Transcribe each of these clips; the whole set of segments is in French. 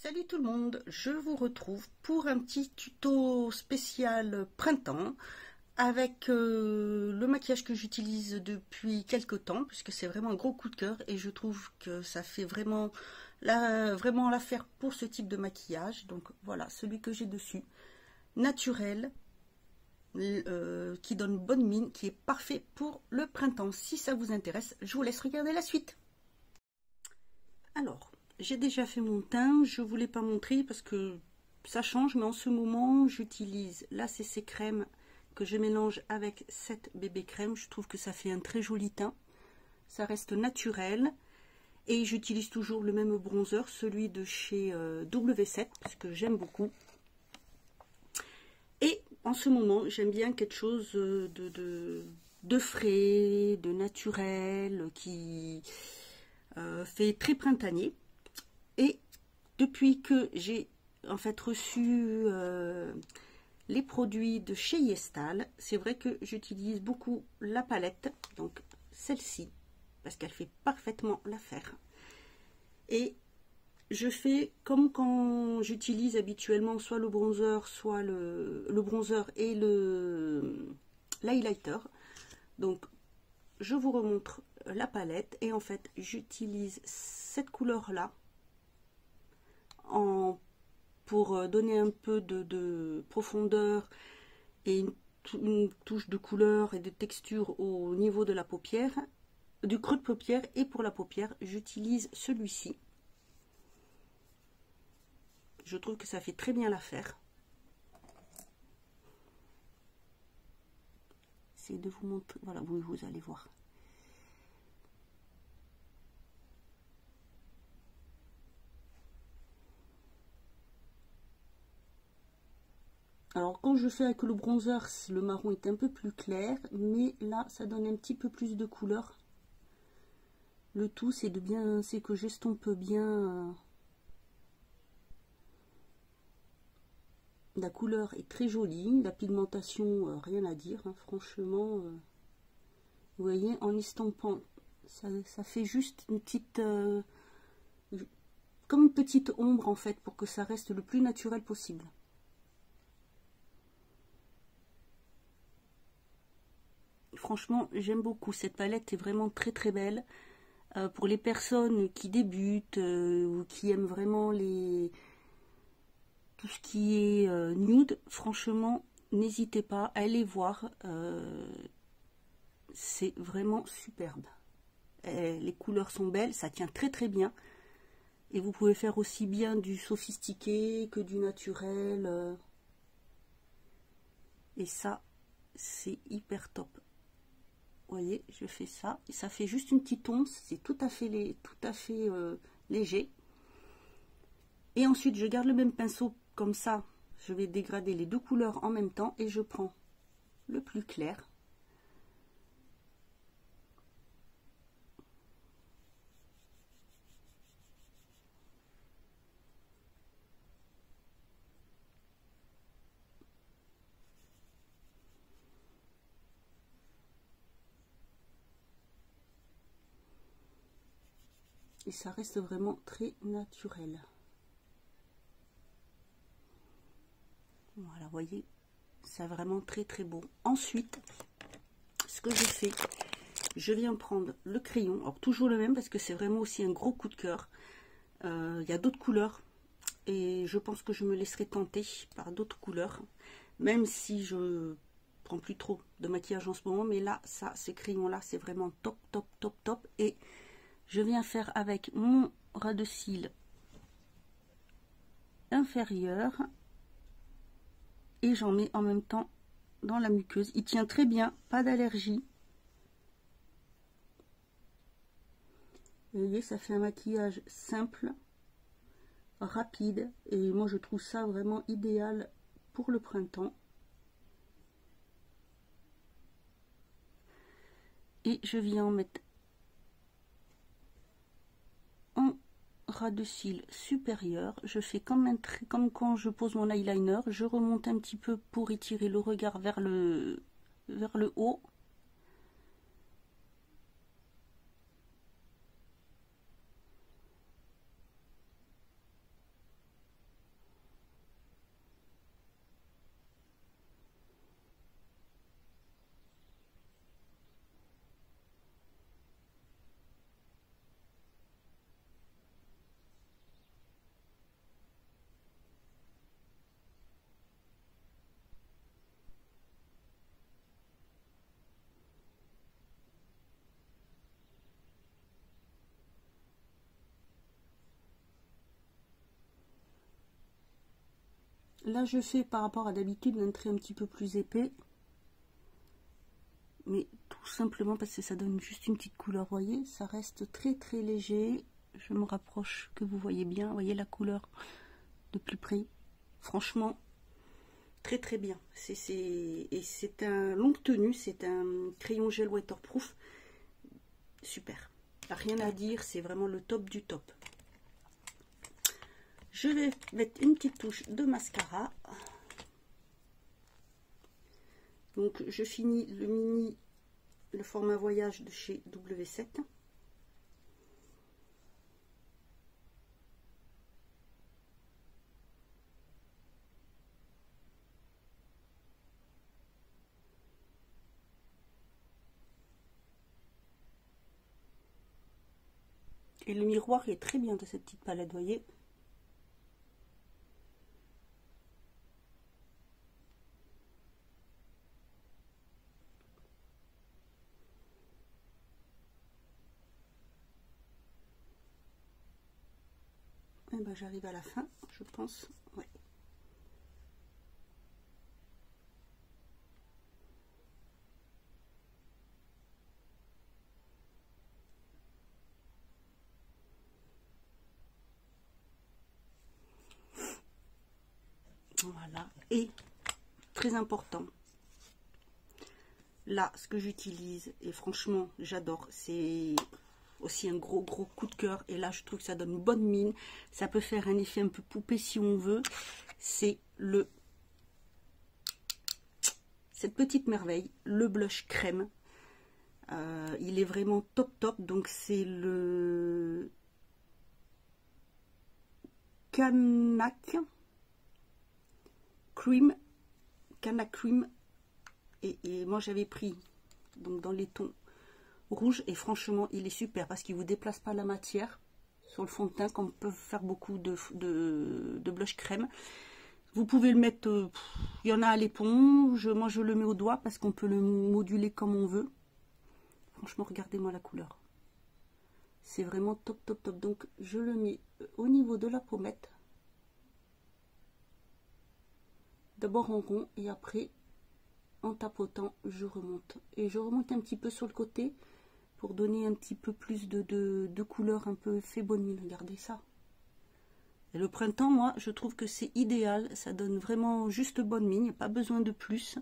Salut tout le monde, je vous retrouve pour un petit tuto spécial printemps avec le maquillage que j'utilise depuis quelques temps puisque c'est vraiment un gros coup de cœur et je trouve que ça fait vraiment l'affaire pour ce type de maquillage. Donc voilà, celui que j'ai dessus, naturel, qui donne bonne mine, qui est parfait pour le printemps. Si ça vous intéresse, je vous laisse regarder la suite. Alors, j'ai déjà fait mon teint, je voulais pas montrer parce que ça change, mais en ce moment j'utilise la CC crème que je mélange avec cette bébé crème. Je trouve que ça fait un très joli teint, ça reste naturel, et j'utilise toujours le même bronzer, celui de chez W7 parce que j'aime beaucoup. Et en ce moment j'aime bien quelque chose de frais, de naturel, qui fait très printanier. Et depuis que j'ai en fait reçu les produits de chez Yestal, c'est vrai que j'utilise beaucoup la palette, donc celle-ci, parce qu'elle fait parfaitement l'affaire. Et je fais comme quand j'utilise habituellement soit le bronzer, soit le bronzer et l'highlighter. Donc je vous remontre la palette et en fait j'utilise cette couleur là pour donner un peu de profondeur et une touche de couleur et de texture au niveau de la paupière, du creux de paupière. Et pour la paupière j'utilise celui-ci. Je trouve que ça fait très bien l'affaire. C'est de vous montrer, voilà, vous allez voir. Alors quand je fais avec le bronzer, le marron est un peu plus clair, mais là ça donne un petit peu plus de couleur. Le tout c'est que j'estompe bien. La couleur est très jolie, la pigmentation rien à dire, hein, franchement. Vous voyez, en estampant, ça fait juste une petite, comme une petite ombre en fait, pour que ça reste le plus naturel possible. Franchement, j'aime beaucoup. Cette palette est vraiment très très belle. Pour les personnes qui débutent ou qui aiment vraiment tout ce qui est nude, franchement, n'hésitez pas à aller voir. C'est vraiment superbe. Les couleurs sont belles, ça tient très très bien. Et vous pouvez faire aussi bien du sophistiqué que du naturel. Et ça, c'est hyper top. Vous voyez, je fais ça, et ça fait juste une petite once, c'est tout à fait léger. Et ensuite, je garde le même pinceau, comme ça, je vais dégrader les deux couleurs en même temps, et je prends le plus clair. Et ça reste vraiment très naturel. Voilà, vous voyez, c'est vraiment très très beau. Ensuite, ce que je fais, je viens prendre le crayon, alors toujours le même parce que c'est vraiment aussi un gros coup de cœur. Il y a d'autres couleurs et je pense que je me laisserai tenter par d'autres couleurs, même si je prends plus trop de maquillage en ce moment. Mais là, ça, ces crayons là, c'est vraiment top top top top. Et je viens faire avec mon ras de cils inférieur et j'en mets en même temps dans la muqueuse. Il tient très bien, pas d'allergie. Vous voyez, ça fait un maquillage simple, rapide, et moi je trouve ça vraiment idéal pour le printemps. Et je viens en mettre en ras de cils supérieur. Je fais comme quand je pose mon eyeliner, je remonte un petit peu pour étirer le regard vers le haut. Là, je fais par rapport à d'habitude un trait un petit peu plus épais. Mais tout simplement parce que ça donne juste une petite couleur, vous voyez, ça reste très très léger. Je me rapproche, que vous voyez bien, vous voyez la couleur de plus près. Franchement, très très bien. Et c'est un longue tenue, c'est un crayon gel waterproof. Super. Rien à dire, c'est vraiment le top du top. Je vais mettre une petite touche de mascara. Donc je finis le format voyage de chez W7. Et le miroir est très bien de cette petite palette, vous voyez. Et ben, j'arrive à la fin, je pense. Ouais. Voilà. Et très important, là, ce que j'utilise, et franchement, j'adore, c'est aussi un gros coup de cœur. Et là, je trouve que ça donne une bonne mine. Ça peut faire un effet un peu poupée si on veut. C'est cette petite merveille, le blush crème. Il est vraiment top. Donc, c'est le Canac Cream. Et moi, j'avais pris donc dans les tons rouge, et franchement il est super parce qu'il vous déplace pas la matière sur le fond de teint comme peuvent faire beaucoup de blush crème. Vous pouvez le mettre, il y en a à l'éponge, moi je le mets au doigt parce qu'on peut le moduler comme on veut. Franchement, regardez-moi la couleur, c'est vraiment top. Donc je le mets au niveau de la pommette, d'abord en rond et après en tapotant je remonte, et je remonte un petit peu sur le côté pour donner un petit peu plus de couleur, un peu fait bonne mine. Regardez ça. Et le printemps, moi, je trouve que c'est idéal. Ça donne vraiment juste bonne mine. Il n'y a pas besoin de plus.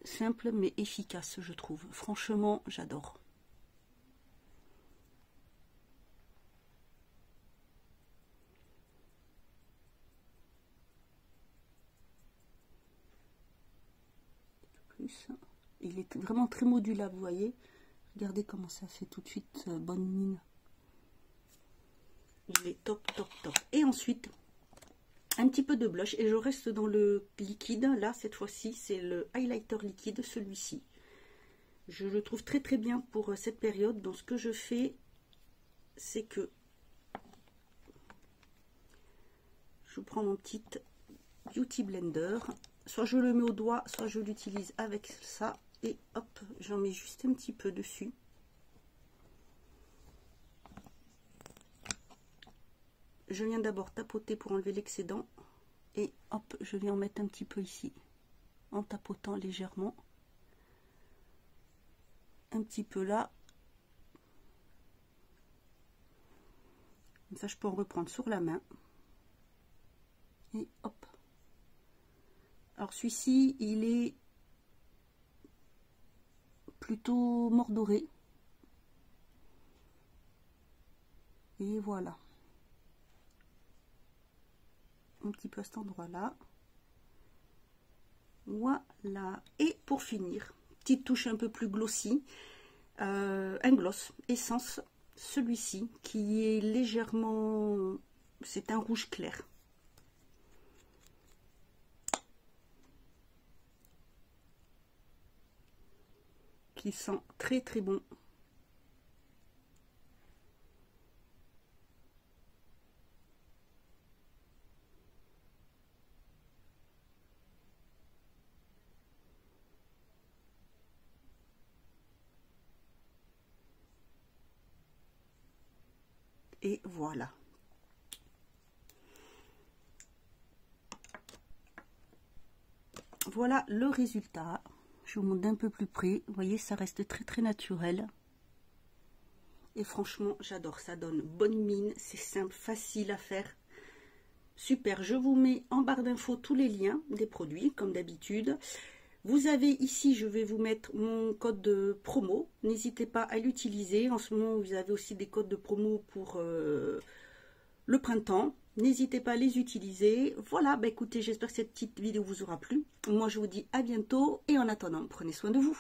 Simple mais efficace, je trouve. Franchement, j'adore. Il est vraiment très modulable, vous voyez. Regardez comment ça fait tout de suite bonne mine. Il est top. Et ensuite, un petit peu de blush. Et je reste dans le liquide. Là, cette fois-ci, c'est le highlighter liquide, celui-ci. Je le trouve très bien pour cette période. Donc, ce que je fais, c'est que je prends mon petit Beauty Blender. Soit je le mets au doigt, soit je l'utilise avec ça. Et hop, j'en mets juste un petit peu dessus. Je viens d'abord tapoter pour enlever l'excédent. Et hop, je vais en mettre un petit peu ici. En tapotant légèrement. Un petit peu là. Comme ça, je peux en reprendre sur la main. Et hop. Alors celui-ci, il est plutôt mordoré. Et voilà. Un petit peu à cet endroit-là. Voilà. Et pour finir, petite touche un peu plus glossy, un gloss Essence, celui-ci, qui est légèrement... C'est un rouge clair. Qui sent très bon. Et voilà. Voilà le résultat. Je vous montre d'un peu plus près. Vous voyez, ça reste très très naturel. Et franchement, j'adore. Ça donne bonne mine. C'est simple, facile à faire. Super. Je vous mets en barre d'infos tous les liens des produits, comme d'habitude. Vous avez ici, je vais vous mettre mon code de promo. N'hésitez pas à l'utiliser. En ce moment, vous avez aussi des codes de promo pour le printemps. N'hésitez pas à les utiliser. Voilà, bah écoutez, j'espère que cette petite vidéo vous aura plu. Moi, je vous dis à bientôt et en attendant, prenez soin de vous.